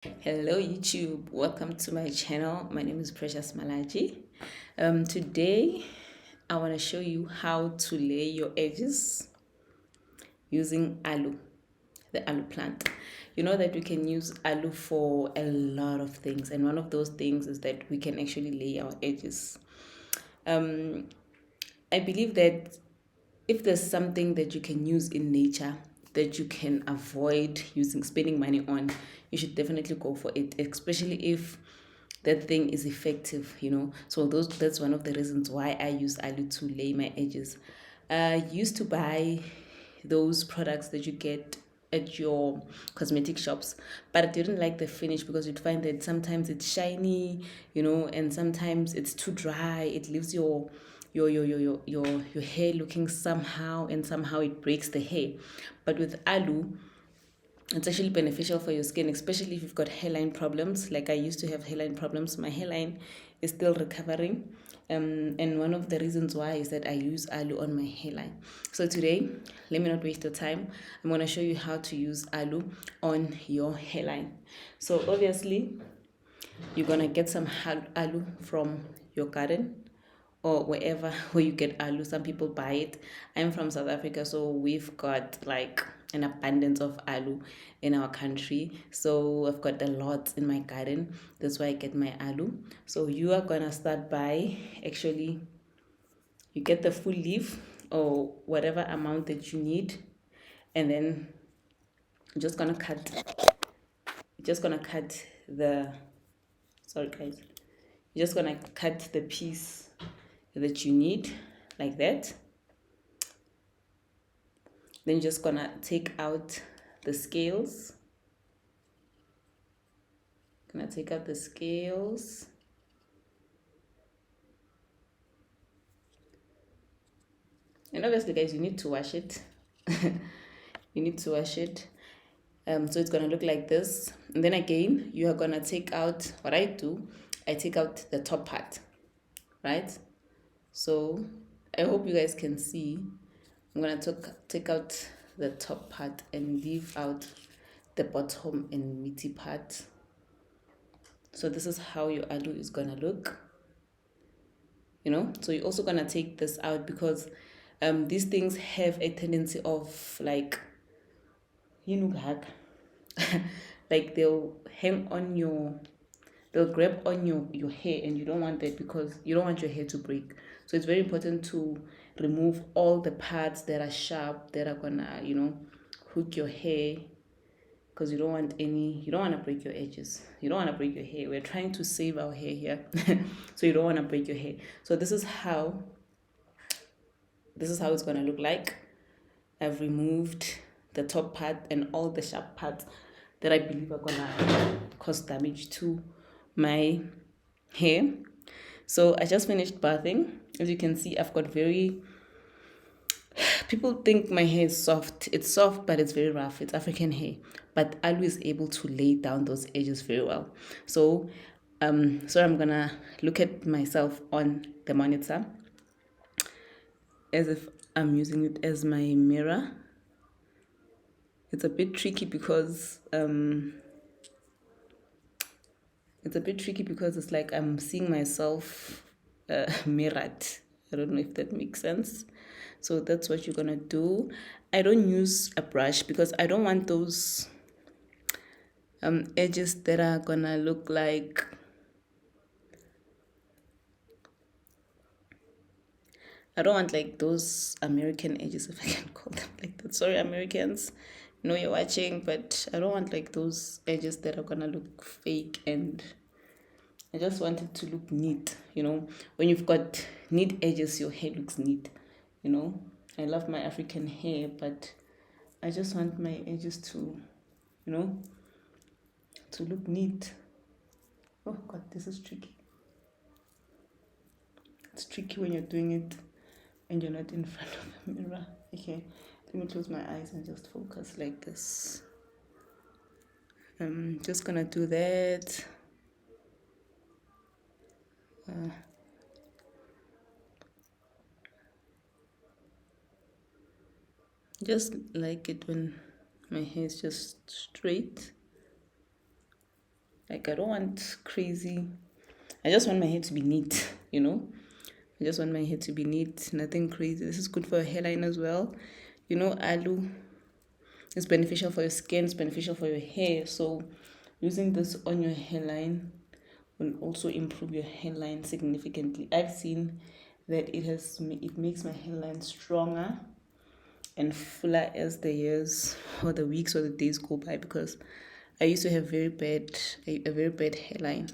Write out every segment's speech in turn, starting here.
Hello YouTube, welcome to my channel. My name is Precious Malaji. Today I want to show you how to lay your edges using aloe, the aloe plant. You know that we can use aloe for a lot of things, and one of those things is that we can actually lay our edges. um, I believe that if there's something that you can use in nature that you can avoid spending money on, you should definitely go for it, especially if that thing is effective. So that's one of the reasons why I use aloe to lay my edges. I used to buy those products that you get at your cosmetic shops, but I didn't like the finish because you'd find that sometimes it's shiny, and sometimes it's too dry. It leaves your hair looking somehow, and somehow it breaks the hair. But with aloe, it's actually beneficial for your skin, especially if you've got hairline problems. Like I used to have hairline problems. My hairline is still recovering. And one of the reasons why is that I use aloe on my hairline. So today, let me not waste the time. I'm going to show you how to use aloe on your hairline. So obviously, you're going to get some aloe from your garden or wherever where you get aloe. Some people buy it. I'm from South Africa, so we've got like an abundance of aloe in our country. So I've got a lot in my garden. That's why I get my aloe. So you are gonna start by actually you get the full leaf or whatever amount that you need, and then you're just gonna cut the sorry guys. You're just gonna cut the piece that you need like that. Then you're just gonna take out the scales. Gonna take out the scales. And obviously, guys, you need to wash it. You need to wash it. So it's gonna look like this. And then again, you are gonna take out what I do. I take out the top part, right? So I hope you guys can see. I'm gonna take out the top part and leave out the bottom and meaty part. So this is how your aloe is gonna look. So you're also gonna take this out because these things have a tendency of like hack like they'll grab on your hair, and you don't want that because you don't want your hair to break. So it's very important to remove all the parts that are sharp, that are gonna hook your hair, because you don't want to break your edges, you don't want to break your hair. We're trying to save our hair here. So you don't want to break your hair. So this is how it's going to look like. I've removed the top part and all the sharp parts that I believe are going to cause damage to my hair. So I just finished bathing. As you can see, I've got people think my hair is soft. It's soft, but it's very rough. It's African hair. But aloe is able to lay down those edges very well. So, I'm gonna look at myself on the monitor as if I'm using it as my mirror. It's a bit tricky because it's like I'm seeing myself mirrored. I don't know if that makes sense. So that's what you're gonna do. I don't use a brush because I don't want those edges that are gonna look like I don't want like those American edges, if I can call them like that. Sorry, Americans, know you're watching, but I don't want like those edges that are gonna look fake, and I just want it to look neat. When you've got neat edges, your hair looks neat. I love my African hair, but I just want my edges you know, to look neat. Oh God, this is tricky. It's tricky when you're doing it and you're not in front of a mirror. Okay, let me close my eyes and just focus like this. I'm just gonna do that. Just like it when my hair is just straight. Like, I don't want crazy. I just want my hair to be neat, you know. I just want my hair to be neat, nothing crazy. This is good for your hairline as well. You know, aloe is beneficial for your skin, it's beneficial for your hair. So using this on your hairline will also improve your hairline significantly. I've seen that it makes my hairline stronger and fuller as the years or the weeks or the days go by, because I used to have a very bad hairline.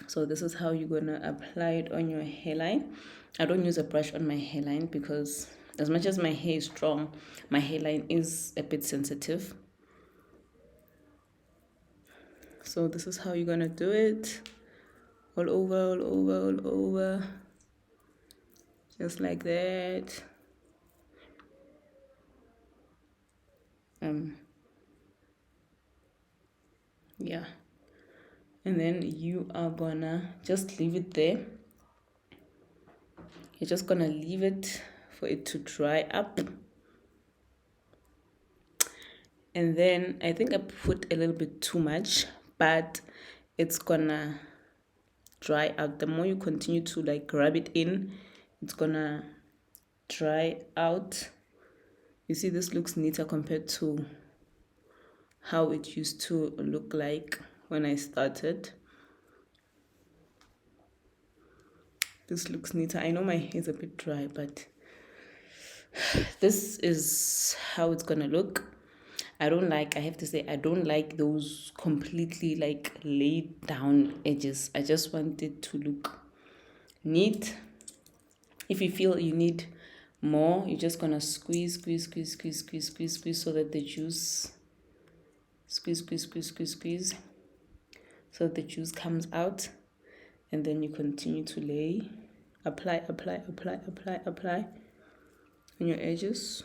So this is how you're gonna apply it on your hairline. I don't use a brush on my hairline because as much as my hair is strong, my hairline is a bit sensitive. So this is how you're gonna do it. All over, all over, all over. Just like that. Yeah. And then you are gonna just leave it there. You're just gonna leave it for it to dry up. And then I think I put a little bit too much, but it's gonna dry out. The more you continue to like rub it in, it's gonna dry out. You see, this looks neater compared to how it used to look like when I started. This looks neater. I know my hair is a bit dry, but this is how it's gonna look. I have to say, I don't like those completely like laid down edges. I just want it to look neat. If you feel you need more, you're just gonna squeeze so that the juice, squeeze so that the juice comes out. And then you continue to lay, apply on your edges.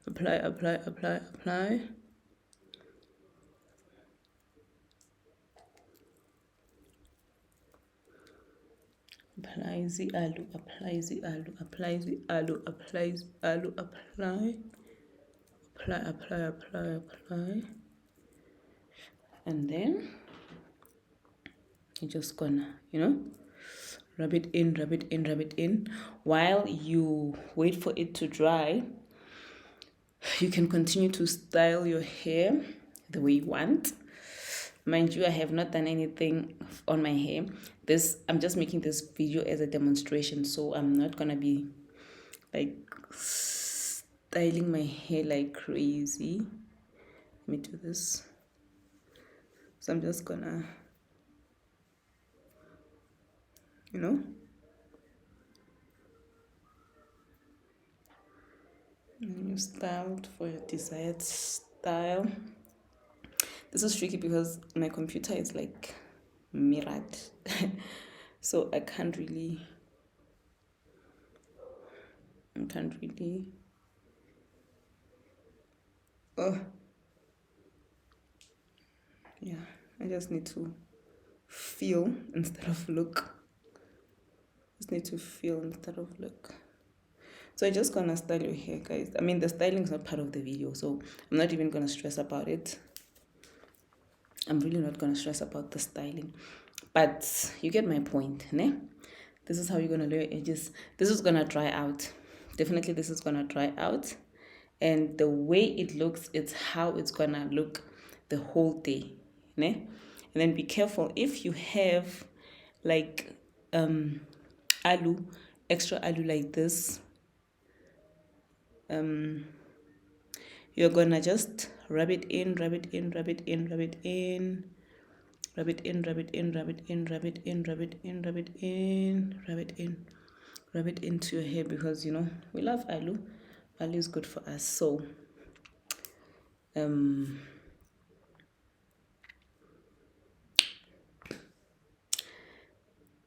Apply. Apply the aloe, apply the aloe, apply the aloe, apply the aloe, apply. And then you're just gonna, rub it in. While you wait for it to dry, you can continue to style your hair the way you want. Mind you, I have not done anything on my hair. I'm just making this video as a demonstration, so I'm not gonna be like styling my hair like crazy. Let me do this. So I'm just gonna, you styled for your desired style. This is tricky because my computer is like mirrored, so I can't really. Oh, yeah. I just need to feel instead of look. So I'm just gonna style your hair, guys. I mean, the styling is not part of the video, so I'm not even gonna stress about it. I'm really not gonna stress about the styling, but you get my point, ne? This is how you're gonna lay your edges. This is gonna dry out. Definitely, this is gonna dry out, and the way it looks, it's how it's gonna look the whole day, ne? And then be careful if you have like aloe, extra aloe like this. You're gonna just rub it in into your hair, because we love aloe. Aloe is good for us. So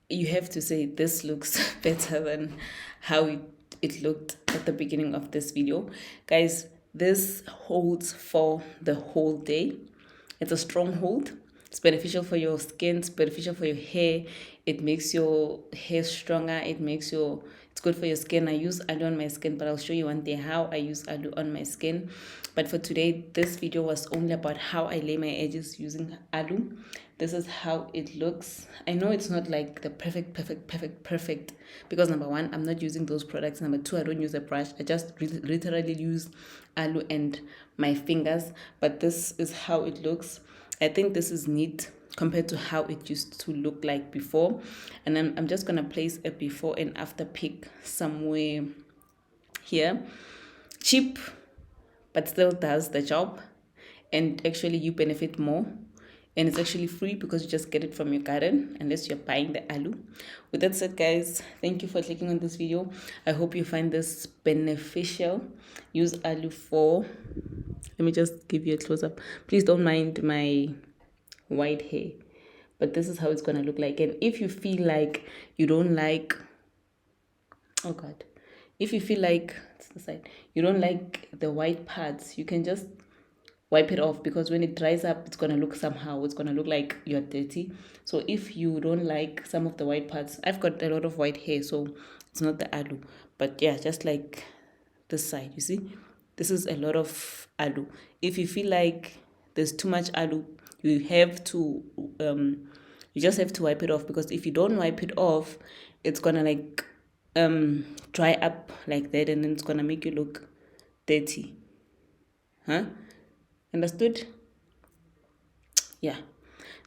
you have to say this looks better than how it looked at the beginning of this video. Guys, this holds for the whole day. It's a strong hold. It's beneficial for your skin. It's beneficial for your hair. It makes your hair stronger. It's It's good for your skin. I use aloe on my skin, but I'll show you one day how I use aloe on my skin. But for today, this video was only about how I lay my edges using aloe. This is how it looks. I know it's not like the perfect, because number one, I'm not using those products. Number two, I don't use a brush. I just literally use aloe and my fingers. But this is how it looks. I think this is neat compared to how it used to look like before. And I'm just gonna place a before and after pic somewhere here. Cheap, but still does the job, and actually you benefit more. And it's actually free because you just get it from your garden, unless you're buying the aloe. With that said, guys, thank you for clicking on this video. I hope you find this beneficial. Use aloe for, let me just give you a close-up. Please don't mind my white hair, but this is how it's gonna look like. And if you feel like you don't like, oh god, if you feel like, it's the side, you don't like the white parts, you can just wipe it off, because when it dries up, it's gonna look somehow. It's gonna look like you're dirty. So if you don't like some of the white parts, I've got a lot of white hair, so it's not the aloe. But yeah, just like this side, you see, this is a lot of aloe. If you feel like there's too much aloe, you have to you just have to wipe it off, because if you don't wipe it off, it's gonna like dry up like that, and then it's gonna make you look dirty. Understood? Yeah.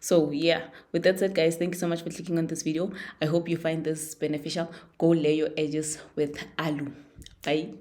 So yeah, with that said, guys, thank you so much for clicking on this video. I hope you find this beneficial. Go lay your edges with aloe. Bye.